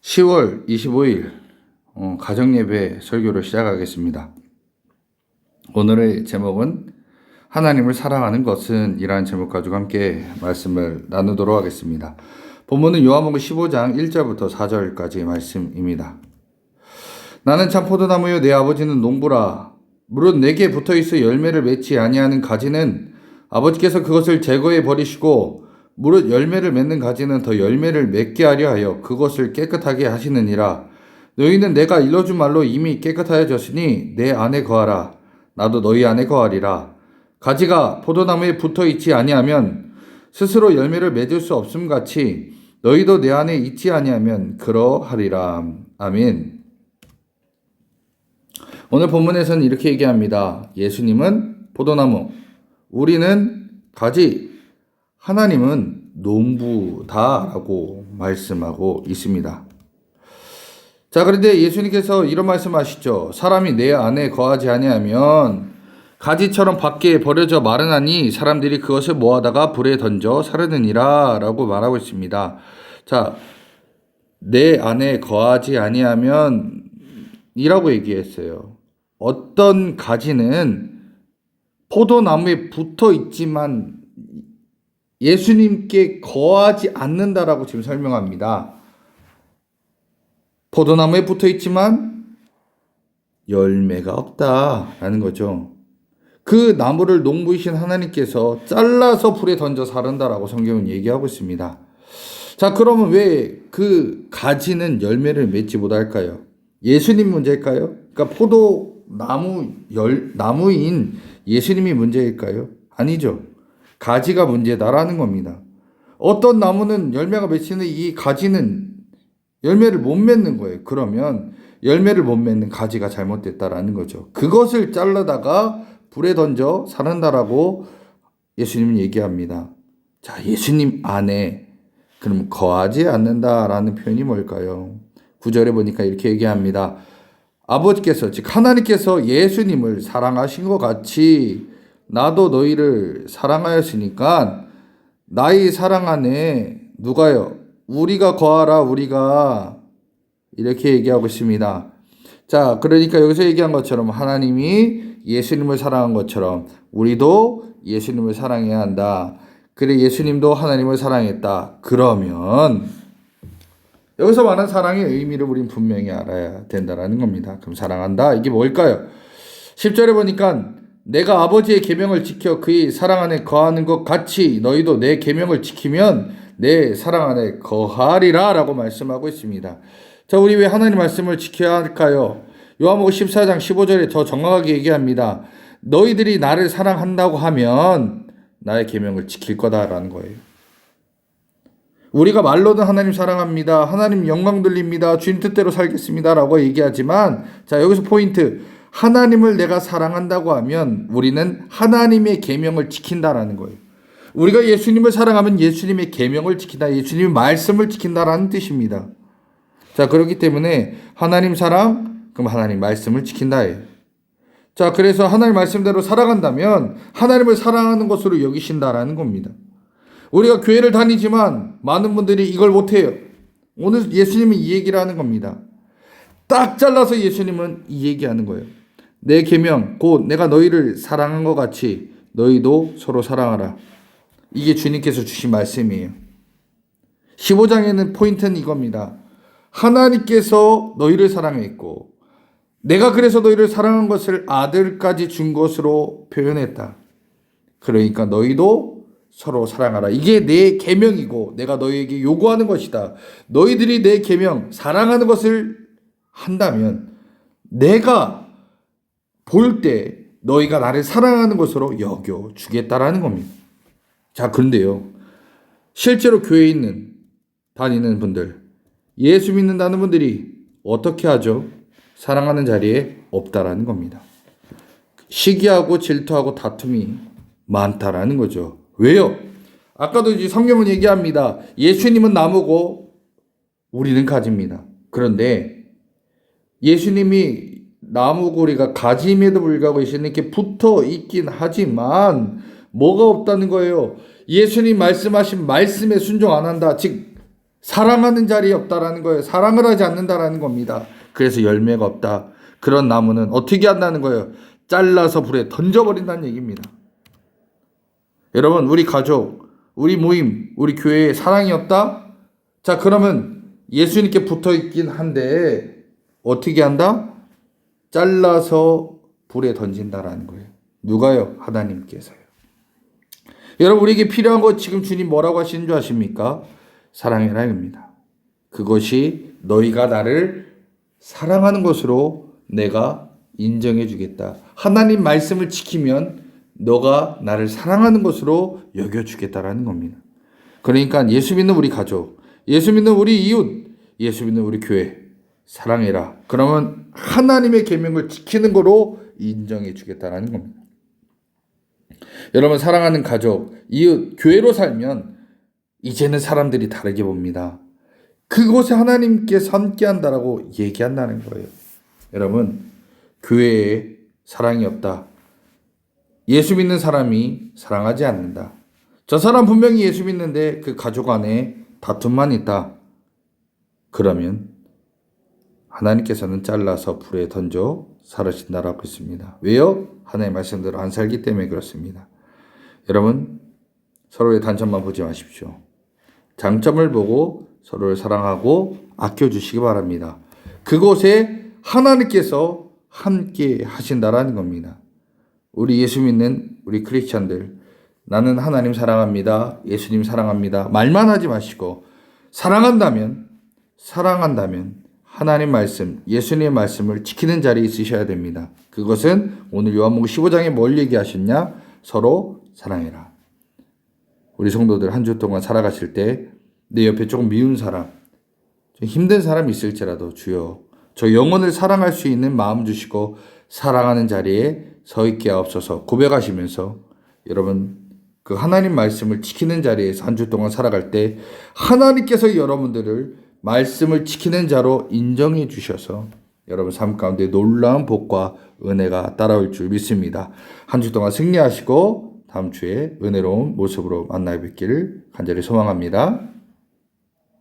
10월 25일 가정예배 설교를 시작하겠습니다. 오늘의 제목은 하나님을 사랑하는 것은 이라는 제목 가지고 함께 말씀을 나누도록 하겠습니다. 본문은 요한복음 15장 1절부터 4절까지의 말씀입니다. 나는 참 포도나무요 내 아버지는 농부라. 무릇 내게 붙어있어 열매를 맺지 아니하는 가지는 아버지께서 그것을 제거해 버리시고 무릇 열매를 맺는 가지는 더 열매를 맺게 하려 하여 그것을 깨끗하게 하시느니라. 너희는 내가 일러준 말로 이미 깨끗하여졌으니 내 안에 거하라. 나도 너희 안에 거하리라. 가지가 포도나무에 붙어있지 아니하면 스스로 열매를 맺을 수 없음 같이 너희도 내 안에 있지 아니하면 그러하리라. 아멘. 오늘 본문에서는 이렇게 얘기합니다. 예수님은 포도나무, 우리는 가지, 하나님은 농부다라고 말씀하고 있습니다. 자, 그런데 예수님께서 이런 말씀하시죠. 사람이 내 안에 거하지 아니하면 가지처럼 밖에 버려져 마르나니 사람들이 그것을 모아다가 불에 던져 사르느니라 라고 말하고 있습니다. 자, 내 안에 거하지 아니하면 이라고 얘기했어요. 어떤 가지는 포도나무에 붙어 있지만 예수님께 거하지 않는다라고 지금 설명합니다. 포도나무에 붙어 있지만 열매가 없다라는 거죠. 그 나무를 농부이신 하나님께서 잘라서 불에 던져 사른다라고 성경은 얘기하고 있습니다. 자, 그러면 왜 그 가지는 열매를 맺지 못할까요? 예수님 문제일까요? 그러니까 나무인 예수님이 문제일까요? 아니죠. 가지가 문제다라는 겁니다. 어떤 나무는 열매가 맺히는데 이 가지는 열매를 못 맺는 거예요. 그러면 열매를 못 맺는 가지가 잘못됐다라는 거죠. 그것을 잘라다가 불에 던져 사른다라고 예수님은 얘기합니다. 자, 예수님 안에 그럼 거하지 않는다라는 표현이 뭘까요? 9절에 보니까 이렇게 얘기합니다. 아버지께서 즉 하나님께서 예수님을 사랑하신 것 같이 나도 너희를 사랑하였으니까 나의 사랑 안에 누가요? 우리가 거하라. 우리가 이렇게 얘기하고 있습니다. 자, 그러니까 여기서 얘기한 것처럼 하나님이 예수님을 사랑한 것처럼 우리도 예수님을 사랑해야 한다. 그래, 예수님도 하나님을 사랑했다. 그러면 여기서 말하는 사랑의 의미를 우린 분명히 알아야 된다는 겁니다. 그럼 사랑한다, 이게 뭘까요? 10절에 보니까 내가 아버지의 계명을 지켜 그의 사랑 안에 거하는 것 같이 너희도 내 계명을 지키면 내 사랑 안에 거하리라 라고 말씀하고 있습니다. 자, 우리 왜 하나님 말씀을 지켜야 할까요? 요한복음 14장 15절에 더 정확하게 얘기합니다. 너희들이 나를 사랑한다고 하면 나의 계명을 지킬 거다라는 거예요. 우리가 말로는 하나님 사랑합니다. 하나님 영광 돌립니다. 주님 뜻대로 살겠습니다. 라고 얘기하지만 자, 여기서 포인트. 하나님을 내가 사랑한다고 하면 우리는 하나님의 계명을 지킨다라는 거예요. 우리가 예수님을 사랑하면 예수님의 계명을 지킨다. 예수님의 말씀을 지킨다라는 뜻입니다. 자, 그렇기 때문에 하나님 사랑, 그럼 하나님 말씀을 지킨다예요. 자, 그래서 하나님 말씀대로 살아간다면 하나님을 사랑하는 것으로 여기신다라는 겁니다. 우리가 교회를 다니지만 많은 분들이 이걸 못해요. 오늘 예수님이 이 얘기를 하는 겁니다. 딱 잘라서 예수님은 이 얘기하는 거예요. 내 계명 곧 내가 너희를 사랑한 것 같이 너희도 서로 사랑하라. 이게 주님께서 주신 말씀이에요. 15장에는 포인트는 이겁니다. 하나님께서 너희를 사랑했고 내가 그래서 너희를 사랑한 것을 아들까지 준 것으로 표현했다. 그러니까 너희도 서로 사랑하라. 이게 내 계명이고 내가 너희에게 요구하는 것이다. 너희들이 내 계명 사랑하는 것을 한다면 내가 볼 때 너희가 나를 사랑하는 것으로 여겨주겠다라는 겁니다. 자, 그런데요. 실제로 교회에 다니는 분들, 예수 믿는다는 분들이 어떻게 하죠? 사랑하는 자리에 없다라는 겁니다. 시기하고 질투하고 다툼이 많다라는 거죠. 왜요? 아까도 이제 성경은 얘기합니다. 예수님은 나무고 우리는 가지입니다. 그런데 예수님이 나무고리가 가지임에도 불구하고 예수님께 붙어 있긴 하지만 뭐가 없다는 거예요? 예수님 말씀하신 말씀에 순종 안 한다. 즉 사랑하는 자리에 없다라는 거예요. 사랑을 하지 않는다라는 겁니다. 그래서 열매가 없다. 그런 나무는 어떻게 한다는 거예요? 잘라서 불에 던져버린다는 얘기입니다. 여러분, 우리 가족, 우리 모임, 우리 교회에 사랑이 없다? 자, 그러면 예수님께 붙어 있긴 한데 어떻게 한다? 잘라서 불에 던진다라는 거예요. 누가요? 하나님께서요. 여러분, 우리에게 필요한 것 지금 주님 뭐라고 하시는 줄 아십니까? 사랑해라 입니다. 그것이 너희가 나를 사랑하는 것으로 내가 인정해 주겠다. 하나님 말씀을 지키면 너가 나를 사랑하는 것으로 여겨주겠다라는 겁니다. 그러니까 예수 믿는 우리 가족, 예수 믿는 우리 이웃, 예수 믿는 우리 교회 사랑해라. 그러면 하나님의 계명을 지키는 거로 인정해 주겠다라는 겁니다. 여러분, 사랑하는 가족, 이웃, 교회로 살면 이제는 사람들이 다르게 봅니다. 그곳에 하나님께 함께한다라고 얘기한다는 거예요. 여러분, 교회에 사랑이 없다. 예수 믿는 사람이 사랑하지 않는다. 저 사람 분명히 예수 믿는데 그 가족 안에 다툼만 있다. 그러면 하나님께서는 잘라서 불에 던져 사라진다라고 했습니다. 왜요? 하나님의 말씀대로 안 살기 때문에 그렇습니다. 여러분, 서로의 단점만 보지 마십시오. 장점을 보고 서로를 사랑하고 아껴주시기 바랍니다. 그곳에 하나님께서 함께 하신다라는 겁니다. 우리 예수 믿는 우리 크리스찬들, 나는 하나님 사랑합니다. 예수님 사랑합니다. 말만 하지 마시고 사랑한다면 하나님 말씀, 예수님의 말씀을 지키는 자리에 있으셔야 됩니다. 그것은 오늘 요한복음 15장에 뭘 얘기하셨냐? 서로 사랑해라. 우리 성도들 한 주 동안 살아가실 때 내 옆에 조금 미운 사람, 좀 힘든 사람이 있을지라도 주여 저 영혼을 사랑할 수 있는 마음 주시고 사랑하는 자리에 서 있게 하옵소서 고백하시면서 여러분 그 하나님 말씀을 지키는 자리에서 한 주 동안 살아갈 때 하나님께서 여러분들을 말씀을 지키는 자로 인정해 주셔서 여러분 삶 가운데 놀라운 복과 은혜가 따라올 줄 믿습니다. 한 주 동안 승리하시고 다음 주에 은혜로운 모습으로 만나 뵙기를 간절히 소망합니다.